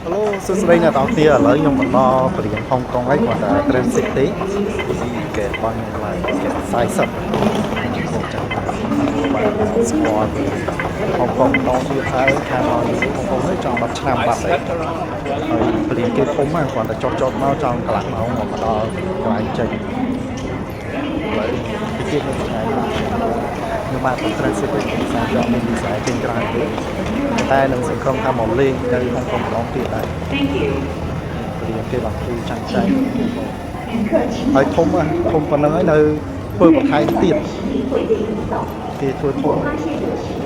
Hello សួស្តីអ្នកទាំងអស់គ្នាឥឡូវខ្ញុំបន្តបរៀនហុងកុងហើយគាត់ថា Transit ទេគេបានឡើងគេ40ខ្ញុំចាំថាបានស្គាល់ពីហុងកុងតទៀតហើយខាងមកនេះហុងកុងនេះចង់10ឆ្នាំបាត់ហើយហើយបរៀនគេធំហ្នឹងគាត់តែចុះមកចង់កន្លះម៉ោងមកដល់កន្លែងចេញឥឡូវទីទៀតនៅថ្ងៃខ្ញុំបាន Transit ទេសារយកមានវិស័យចេញក្រៅទេតែនឹងសង្ឃឹមថាមកលេងនៅហុងកុងម្ដងទៀតដែររៀនគេបានគ្រូចាញ់ចាញ់ហើយធំប៉ុណ្្នឹងហើយនៅធ្វើបន្ថែមទៀតគេធ្វើធំ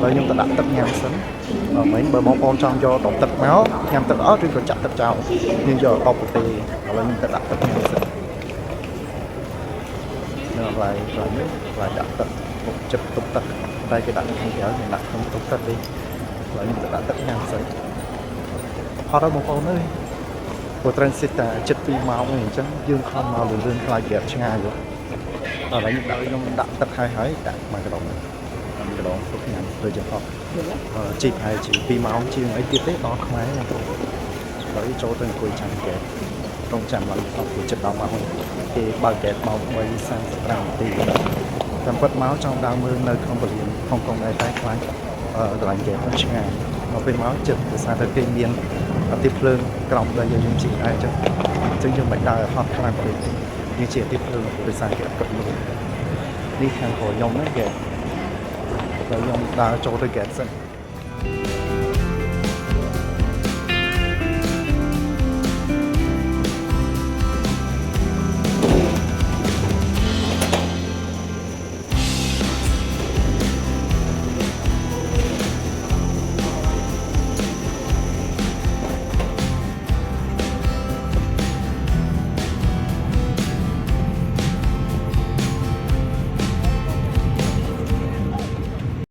ហើយខ្ញុំទៅដាក់ទឹកញ៉ាំសិនមិញបើបងប្អូនចង់យកដបទឹកមកញ៉ាំទឹកអត់ឬក៏ចាក់ទឹកចោលយើងយកដបប្រទេឥឡូវខ្ញុំទៅដាក់ទឹកញ៉ាំសិននៅកន្លែងនេះកន្លែងដាក់ទឹកពុកចិត្តទុកទឹកតែគេដាក់ក្នុងក្រៅគេដាក់ក្នុងទុកទឹកទេឥឡូវខ្ញុំទៅដាក់ទឹកញ៉ាំសិនហត់ដល់បងប្អូនអើយព្រោះ transit តែ7 ម៉ោងអញ្ចឹងយើងខំមកលឿនខ្លាចគេឆ្ងាយទៅឥឡូវខ្ញុំដាក់ទឹកហើយដាក់មួយកដុំទុកញ៉ាំដូចជាហត់ជីកហើយជី2ម៉ោងជាងអីទៀតទេដល់ខ្មែរបងប្អូនឥឡូវចូលទៅអង្គុយចាំគេរងចាំឡើងដល់ពីចិត្តដល់ម៉ោងគេបើកហ្គេតម៉ោង3:35នាទីតាមពិតមកចង់ដើរមើលនៅក្នុងពលានហុងកុងដែរតែខ្លាចកន្លែងហ្គេតnóឆ្ងាយមកពេលមកចិត្តភាសាតែគេមានអាទិភ្លើងក្រោមដែលយើងជិះដែរអញ្ចឹងយើងមិនដើរហត់ខ្លាំងពេកនេះជាអាទិភ្លើងភាសាគេគិតនោះនេះខាងក្រោយខ្ញុំហ្នឹងគេខ្ញុំដើរចូលទៅហ្គេតសិន